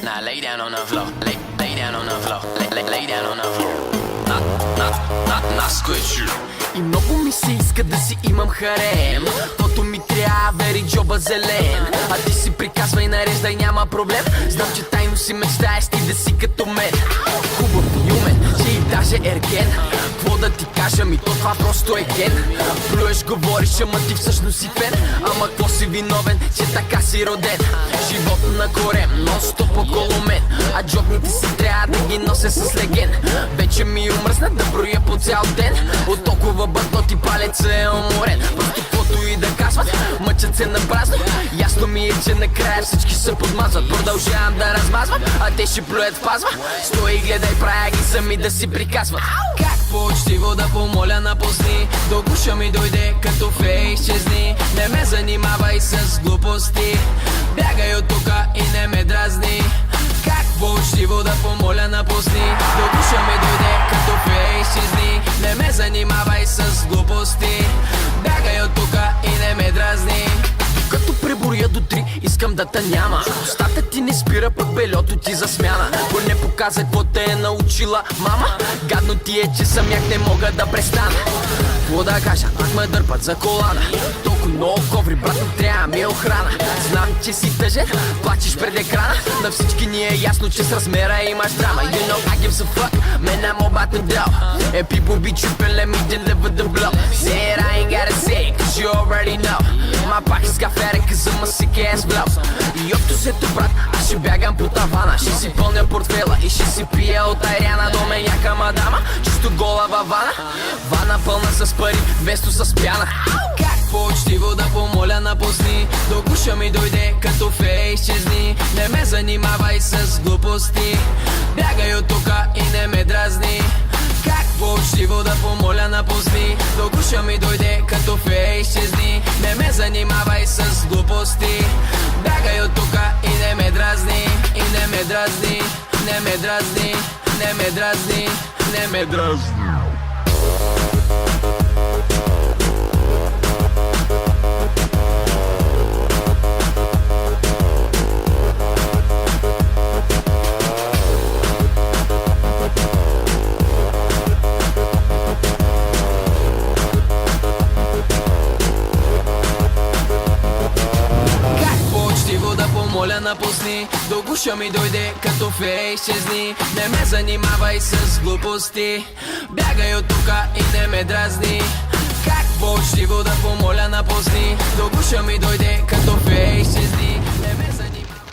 Now lay down on the floor, lay down on the floor, lay down on the floor. Нас кое И много ми се иска да си имам харем, каквото ми трябва, вери джоба зелен. А ти си приказвай, нареждай, няма проблем. Знам, че тайно си мечтаеш ти да си като мен. Хубав и умен, че и даже ерген. Какво да ти кажа, ми то това просто е ген. Плюеш, говориш, ама ти всъщност си фен. Ама какво си виновен, че така си роден? Живот на корем, нон-стоп около мен. А джобните си трябва да ги нося с леген. Вече ми омръсна да броя по цял ден. От толкова бъдноти палеца е уморен. Просто каквото и да казват, мъчат се на празно. Ясно ми е, че накрая всички се подмазват. Продължавам да размазвам, а те ще плюят в пазва. Стой и гледай, правя ги сами да си приказват. Как по-учтиво да помоля напусни, до гуша ми дойде като фей, изчезни. Не ме занимавай с глупости, бягай от тука и не ме дразни. Как по-учтиво да помоля напусни, до гуша ми дойде като фей, изчезни. Не ме занимавай с глупости, бягай от тука и не ме дразни. Като преборя до 3, искам да те няма. Устата ти не спира, пък белето ти за смяна. Поне показа какво те е научила мама. Гадно ти е, че самяк не мога да престана. Какво да кажа, пак ме дърпат за колана. Толкова много коври, брат, не трябва ми е охрана. Знам, че си тъжен, плачеш пред екрана. На всички ни е ясно, че с размера имаш драма. You know I give a fuck, man I'm about to blow. And people be tripping, let me deliver the blow. Say it, I ain't gotta say it, cause you already know. My pockets got fatter cause I'm a sick ass blow. И общо сето, брат, аз ще бягам по тавана. Ще си пълня портфела и ще си пия от айряна. До мен яка мадама, чисто гола във вана. Вана пълна с пари, вместо с пяна. Как по-учтиво да помоля напусни, до гуша ми дойде като фей, изчезни. Не ме занимавай с глупости, бягай от тука и не ме дразни. Как по-учтиво да помоля напусни, до гуша ми дойде като фей, изчезни. Не ме занимавай с глупости, бягай от тука и не ме дразни. И не ме дразни, не ме дразни, не ме дразни, не ме дразни. Моля напусни, до гуша ми дойде като фей, изчезни. Не ме занимавай с глупости, бягай от тука и не ме дразни. Как по-учтиво да помоля напусни, до гуша ми дойде като фей, изчезни.